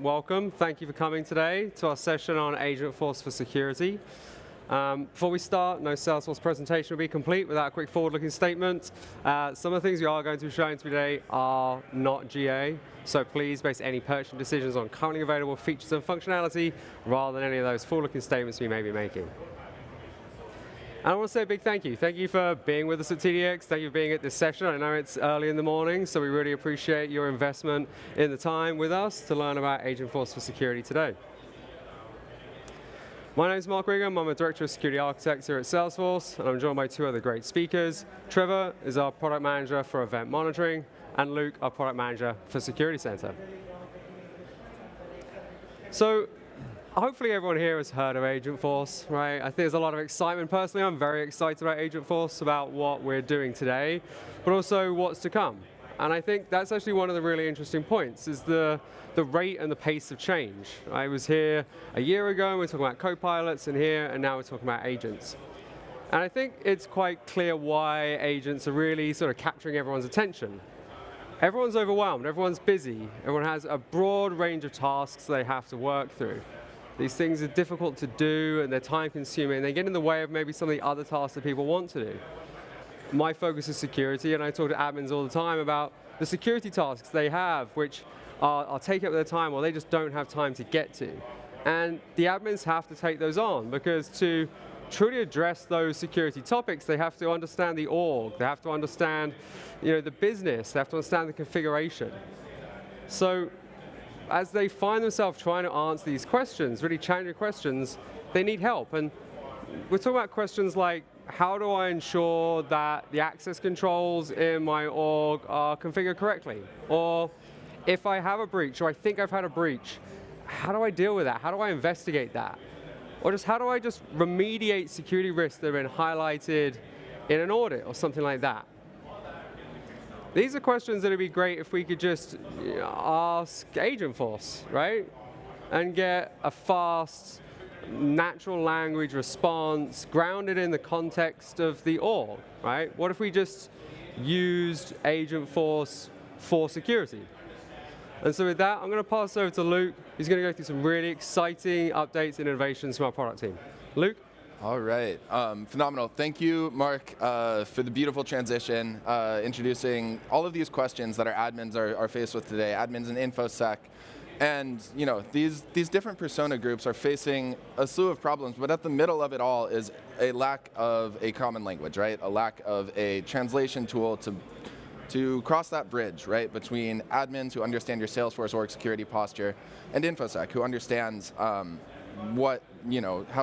welcome. Thank you for coming today to our session on Agentforce for security. Before we start, no Salesforce presentation will be complete without a quick forward-looking statement. Some of the things we are going to be showing today are not GA, so please base any purchasing decisions on currently available features and functionality rather than any of those forward-looking statements we may be making. And I want to say a big thank you. Thank you for being with us at TDX. Thank you for being at this session. I know it's early in the morning, so we really appreciate your investment in the time with us to learn about Agentforce for security today. My name is Mark Wigham. I'm a Director of Security Architects here at Salesforce, and I'm joined by two other great speakers. Trevor is our Product Manager for Event Monitoring, and Luke, our Product Manager for Security Center. So, hopefully everyone here has heard of Agentforce, right? I think there's a lot of excitement. Personally, I'm very excited about Agentforce, about what we're doing today, but also what's to come. And I think that's actually one of the really interesting points, is the rate and the pace of change. I was here a year ago, and we were talking about co-pilots, and now we're talking about agents. And I think it's quite clear why agents are really sort of capturing everyone's attention. Everyone's overwhelmed, everyone's busy, everyone has a broad range of tasks they have to work through. These things are difficult to do, and they're time-consuming, and they get in the way of maybe some of the other tasks that people want to do. My focus is security, and I talk to admins all the time about the security tasks they have, which are taking up their time, or they just don't have time to get to. And the admins have to take those on, because to truly address those security topics, they have to understand the org, they have to understand, the business, they have to understand the configuration. So, as they find themselves trying to answer these questions, really challenging questions, they need help. And we're talking about questions like, how do I ensure that the access controls in my org are configured correctly? Or if I have a breach, or I think I've had a breach, how do I deal with that? How do I investigate that? Or just how do I just remediate security risks that have been highlighted in an audit or something like that? These are questions that would be great if we could just ask Agentforce, right? And get a fast, natural language response grounded in the context of the org, right? What if we just used Agentforce for security? And so with that, I'm going to pass over to Luke. He's going to go through some really exciting updates and innovations from our product team. Luke? All right, phenomenal. Thank you, Mark, for the beautiful transition, introducing all of these questions that our admins are faced with today, admins in InfoSec. And these different persona groups are facing a slew of problems, but at the middle of it all is a lack of a common language, right? A lack of a translation tool to cross that bridge, right, between admins who understand your Salesforce org security posture and InfoSec who understands how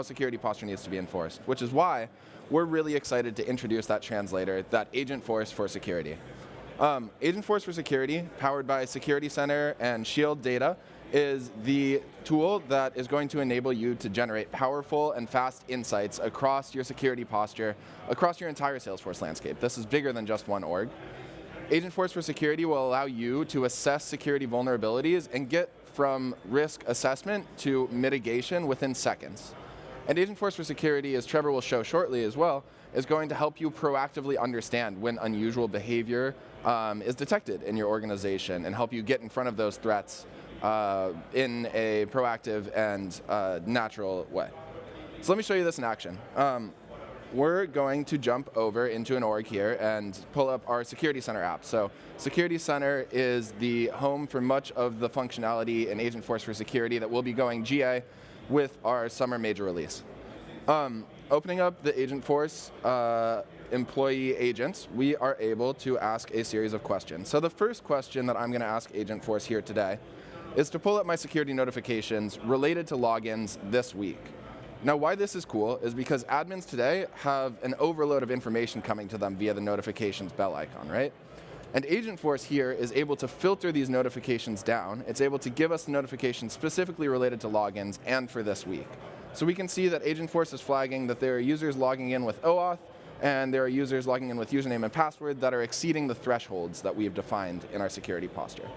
security posture needs to be enforced, which is why we're really excited to introduce that translator, that Agentforce for security. Agentforce for security, powered by Security Center and Shield data, is the tool that is going to enable you to generate powerful and fast insights across your security posture, across your entire Salesforce landscape. This is bigger than just one org. Agentforce for security will allow you to assess security vulnerabilities and get from risk assessment to mitigation within seconds. And Agentforce for security, as Trevor will show shortly as well, is going to help you proactively understand when unusual behavior is detected in your organization and help you get in front of those threats in a proactive and natural way. So let me show you this in action. We're going to jump over into an org here and pull up our Security Center app. So Security Center is the home for much of the functionality in Agentforce for security that will be going GA with our summer major release. Opening up the Agentforce employee agents, we are able to ask a series of questions. So the first question that I'm going to ask Agentforce here today is to pull up my security notifications related to logins this week. Now, why this is cool is because admins today have an overload of information coming to them via the notifications bell icon, right? And Agentforce here is able to filter these notifications down. It's able to give us the notifications specifically related to logins and for this week. So we can see that Agentforce is flagging that there are users logging in with OAuth, and there are users logging in with username and password that are exceeding the thresholds that we have defined in our security posture.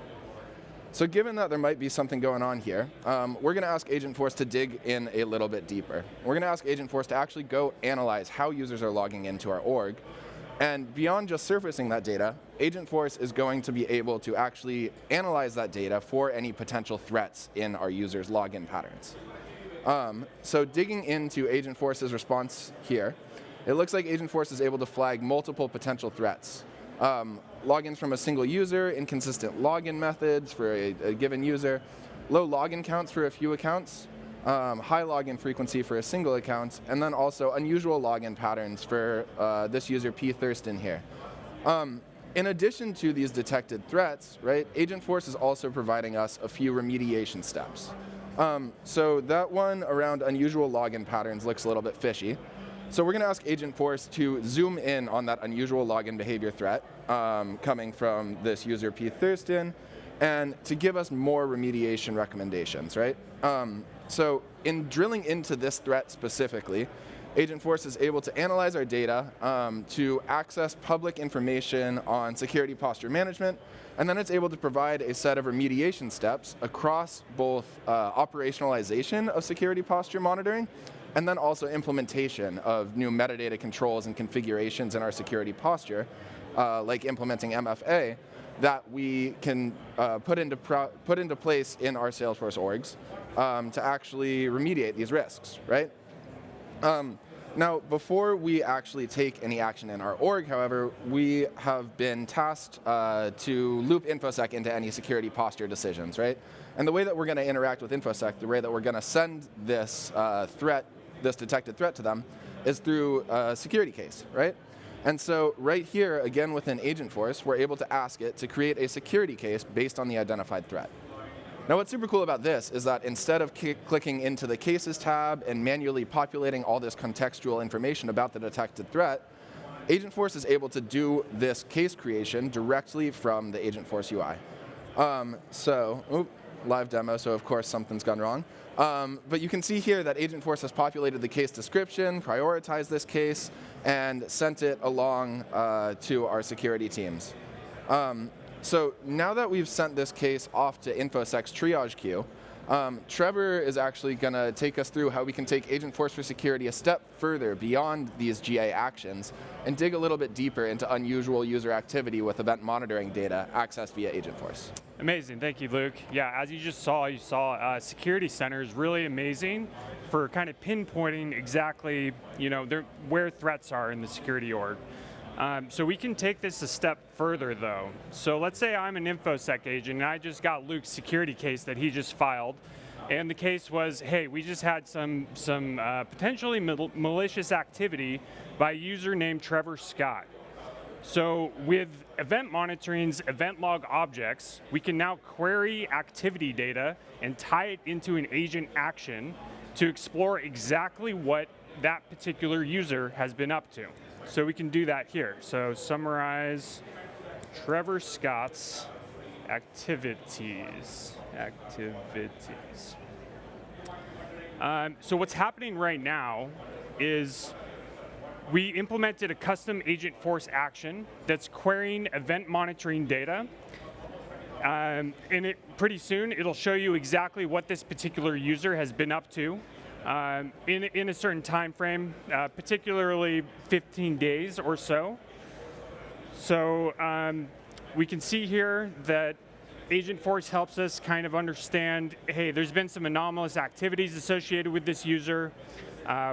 So given that there might be something going on here, we're going to ask Agentforce to dig in a little bit deeper. We're going to ask Agentforce to actually go analyze how users are logging into our org And beyond just surfacing that data, Agentforce is going to be able to actually analyze that data for any potential threats in our users' login patterns. So digging into Agentforce's response here, it looks like Agentforce is able to flag multiple potential threats. Logins from a single user, inconsistent login methods for a given user, low login counts for a few accounts, high login frequency for a single account, and then also unusual login patterns for this user P. Thurston here. In addition to these detected threats, right, Agentforce is also providing us a few remediation steps. So that one around unusual login patterns looks a little bit fishy. So we're going to ask Agentforce to zoom in on that unusual login behavior threat coming from this user P. Thurston, and to give us more remediation recommendations, right? So in drilling into this threat specifically, Agentforce is able to analyze our data to access public information on security posture management, and then it's able to provide a set of remediation steps across both operationalization of security posture monitoring, and then also implementation of new metadata controls and configurations in our security posture, like implementing MFA, that we can put into place in our Salesforce orgs to actually remediate these risks, right? Now, before we actually take any action in our org, however, we have been tasked to loop InfoSec into any security posture decisions, right? And the way that we're going to interact with InfoSec, the way that we're going to send this this detected threat to them, is through a security case, right? And so right here, again within Agentforce, we're able to ask it to create a security case based on the identified threat. Now what's super cool about this is that instead of clicking into the Cases tab and manually populating all this contextual information about the detected threat, Agentforce is able to do this case creation directly from the Agentforce UI. Live demo, so of course something's gone wrong. But you can see here that Agentforce has populated the case description, prioritized this case, and sent it along to our security teams. So now that we've sent this case off to InfoSec's triage queue, Trevor is actually going to take us through how we can take Agentforce for Security a step further beyond these GA actions and dig a little bit deeper into unusual user activity with event monitoring data accessed via Agentforce. Amazing, thank you, Luke. Yeah, as you just saw, Security Center is really amazing for kind of pinpointing exactly, where threats are in the security org. So we can take this a step further, though. So let's say I'm an InfoSec agent, and I just got Luke's security case that he just filed, and the case was, hey, we just had some potentially malicious activity by a user named Trevor Scott. So with event monitoring's event log objects, we can now query activity data and tie it into an agent action to explore exactly what that particular user has been up to. So we can do that here. So summarize Trevor Scott's activities. So what's happening right now is we implemented a custom Agentforce action that's querying event monitoring data. And pretty soon, it'll show you exactly what this particular user has been up to in a certain time frame, particularly 15 days or so. So we can see here that Agentforce helps us kind of understand, hey, there's been some anomalous activities associated with this user.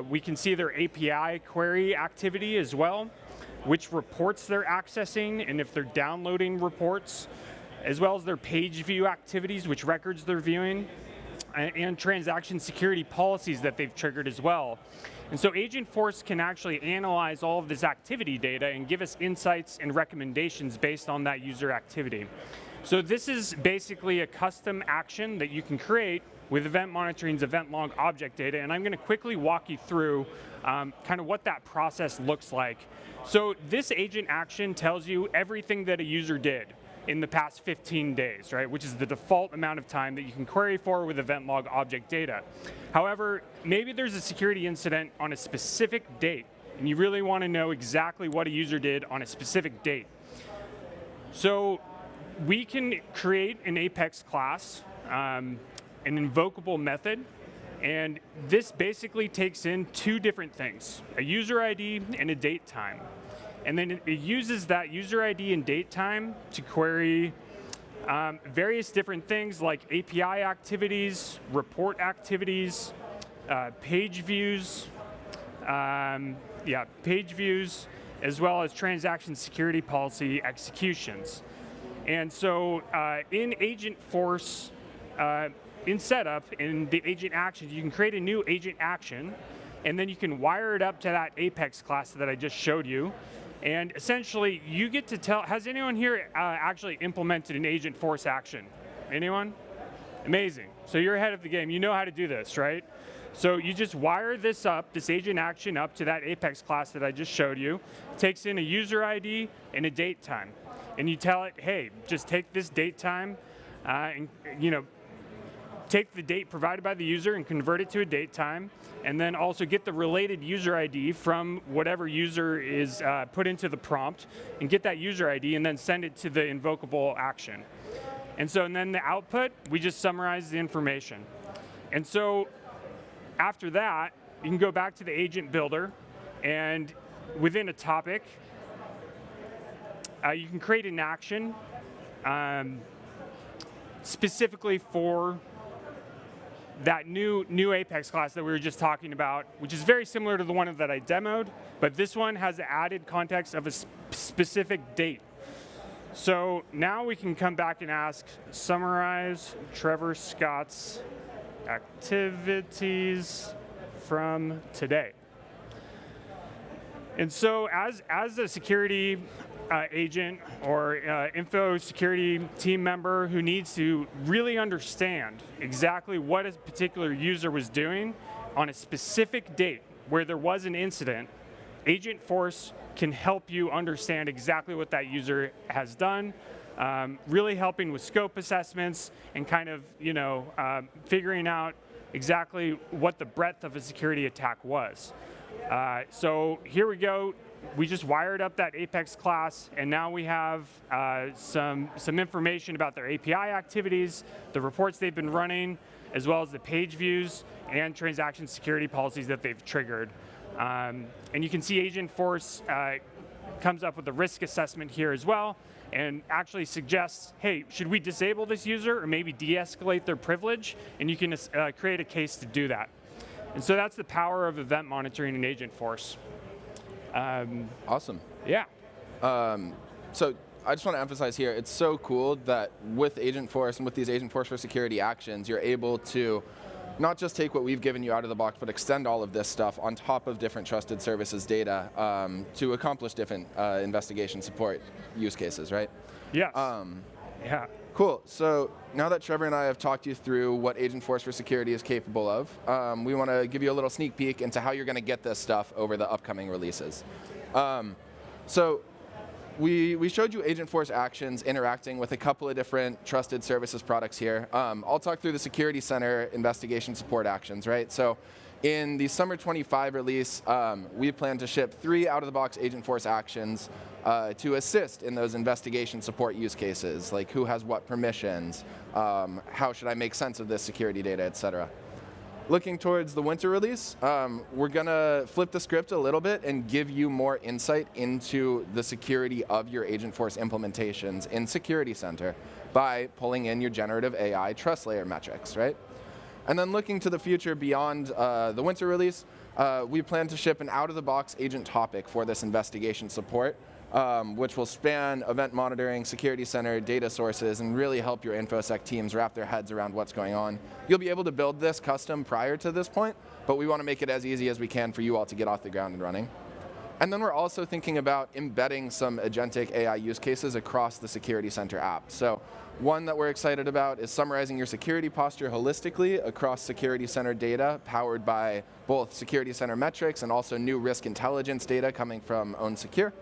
We can see their API query activity as well, which reports they're accessing and if they're downloading reports, as well as their page view activities, which records they're viewing, and transaction security policies that they've triggered as well. And so Agentforce can actually analyze all of this activity data and give us insights and recommendations based on that user activity. So this is basically a custom action that you can create with Event Monitoring's event log object data, and I'm going to quickly walk you through kind of what that process looks like. So this agent action tells you everything that a user did in the past 15 days, right, which is the default amount of time that you can query for with event log object data. However, maybe there's a security incident on a specific date, and you really want to know exactly what a user did on a specific date. So we can create an Apex class, an invocable method, and this basically takes in two different things, a user ID and a date time. and then it uses that user ID and date time to query various different things like API activities, report activities, page views, page views, as well as transaction security policy executions. And so in Agentforce, in setup, in the agent actions, you can create a new agent action, and then you can wire it up to that Apex class that I just showed you. And essentially, you get to tell, has anyone here actually implemented an Agentforce action? Anyone? Amazing. So you're ahead of the game. You know how to do this, right? So you just wire this up, this agent action up to that Apex class that I just showed you. It takes in a user ID and a date time. And you tell it, hey, just take this date time and take the date provided by the user and convert it to a date time, and then also get the related user ID from whatever user is put into the prompt, and get that user ID and then send it to the invocable action. And then the output, we just summarize the information. And so after that, you can go back to the agent builder, and within a topic, you can create an action specifically for that new Apex class that we were just talking about, which is very similar to the one that I demoed, but this one has the added context of a specific date. So now we can come back and ask, summarize Trevor Scott's activities from today. And so as a security agent or info security team member who needs to really understand exactly what a particular user was doing on a specific date where there was an incident, Agentforce can help you understand exactly what that user has done, really helping with scope assessments and kind of figuring out exactly what the breadth of a security attack was. So here we go. We just wired up that Apex class, and now we have some information about their API activities, the reports they've been running, as well as the page views and transaction security policies that they've triggered. And you can see Agentforce comes up with a risk assessment here as well, and actually suggests, hey, should we disable this user or maybe de-escalate their privilege? And you can create a case to do that. And so that's the power of event monitoring in Agentforce. Awesome. Yeah. So I just want to emphasize here, it's so cool that with Agentforce and with these Agentforce for security actions, you're able to not just take what we've given you out of the box, but extend all of this stuff on top of different trusted services data to accomplish different investigation support use cases, right? Yes. Yeah. Cool. So now that Trevor and I have talked you through what Agentforce for security is capable of, we want to give you a little sneak peek into how you're going to get this stuff over the upcoming releases. So we showed you Agentforce actions interacting with a couple of different trusted services products here. I'll talk through the Security Center investigation support actions, right? So in the summer 25 release, we plan to ship 3 out-of-the-box Agentforce actions to assist in those investigation support use cases, like who has what permissions, how should I make sense of this security data, et cetera. Looking towards the winter release, we're going to flip the script a little bit and give you more insight into the security of your Agentforce implementations in Security Center by pulling in your generative AI trust layer metrics, right? And then looking to the future beyond the winter release, we plan to ship an out-of-the-box agent topic for this investigation support, which will span event monitoring, Security Center, data sources, and really help your InfoSec teams wrap their heads around what's going on. You'll be able to build this custom prior to this point, but we want to make it as easy as we can for you all to get off the ground and running. And then we're also thinking about embedding some agentic AI use cases across the Security Center app. So one that we're excited about is summarizing your security posture holistically across Security Center data powered by both Security Center metrics and also new risk intelligence data coming from OwnSecure.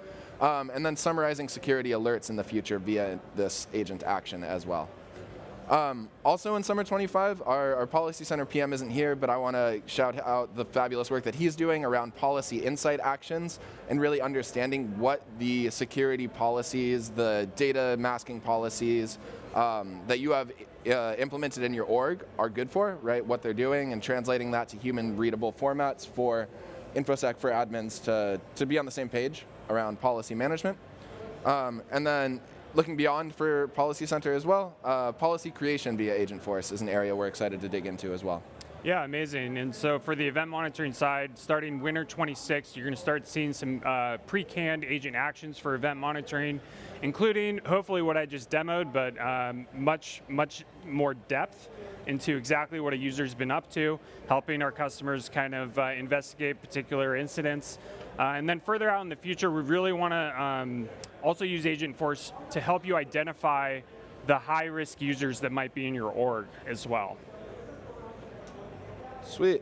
And then summarizing security alerts in the future via this agent action as well. Also in summer 25, our Policy Center PM isn't here, but I want to shout out the fabulous work that he's doing around policy insight actions and really understanding what the security policies, the data masking policies that you have implemented in your org are good for, right? What they're doing and translating that to human readable formats for InfoSec for admins to be on the same page. around policy management. And then looking beyond for Policy Center as well, policy creation via Agentforce is an area we're excited to dig into as well. Yeah, amazing. And so for the event monitoring side, starting winter 26, you're going to start seeing some pre-canned agent actions for event monitoring, including hopefully what I just demoed, but much more depth into exactly what a user's been up to, helping our customers kind of investigate particular incidents. And then further out in the future, we really want to also use Agentforce to help you identify the high-risk users that might be in your org as well. Sweet.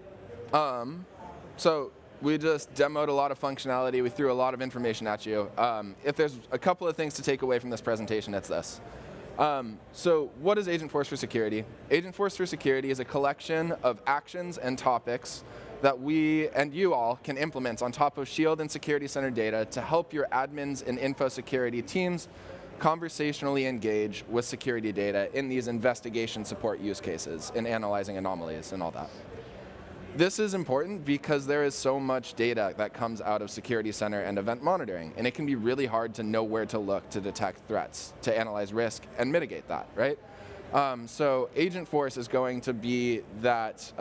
So we just demoed a lot of functionality. We threw a lot of information at you. If there's a couple of things to take away from this presentation, it's this. So what is Agentforce for Security? Agentforce for Security is a collection of actions and topics that we and you all can implement on top of Shield and Security Center data to help your admins and info security teams conversationally engage with security data in these investigation support use cases and analyzing anomalies and all that. This is important because there is so much data that comes out of Security Center and event monitoring, and it can be really hard to know where to look to detect threats, to analyze risk, and mitigate that, right? So Agentforce is going to be that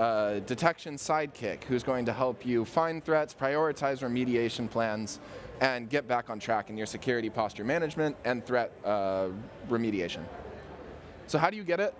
detection sidekick who's going to help you find threats, prioritize remediation plans, and get back on track in your security posture management and threat remediation. So how do you get it?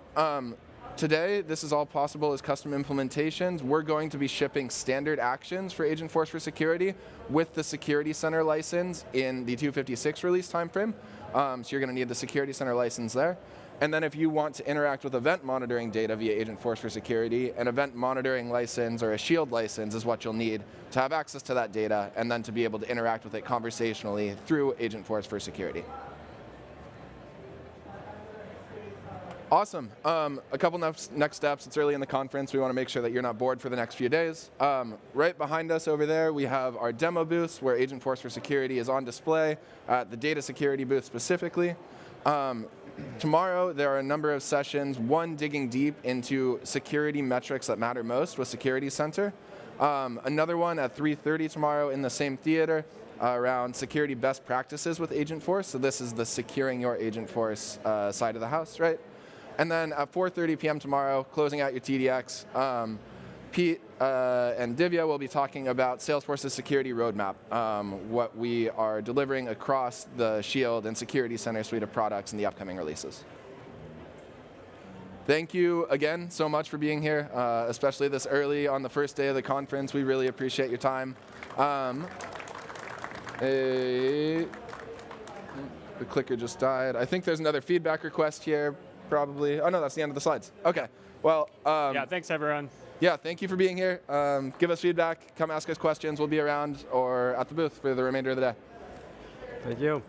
Today, this is all possible as custom implementations. We're going to be shipping standard actions for Agentforce for Security with the Security Center license in the 256 release timeframe. So you're going to need the Security Center license there. And then if you want to interact with event monitoring data via Agentforce for Security, an event monitoring license or a Shield license is what you'll need to have access to that data and then to be able to interact with it conversationally through Agentforce for Security. Awesome. A couple next steps. It's early in the conference. We want to make sure that you're not bored for the next few days. Right behind us over there, we have our demo booths where Agentforce for Security is on display, the data security booth specifically. Tomorrow, there are a number of sessions, one digging deep into security metrics that matter most with Security Center. Another one at 3:30 tomorrow in the same theater around security best practices with Agentforce. So this is the securing your Agentforce side of the house, right? And then at 4:30 p.m. tomorrow, closing out your TDX, Pete and Divya will be talking about Salesforce's security roadmap, what we are delivering across the Shield and Security Center suite of products in the upcoming releases. Thank you again so much for being here, especially this early on the first day of the conference. We really appreciate your time. The clicker just died. I think there's another feedback request here. Probably. Oh, no, that's the end of the slides. OK. Well, yeah, thanks, everyone. Yeah, thank you for being here. Give us feedback. Come ask us questions. We'll be around or at the booth for the remainder of the day. Thank you.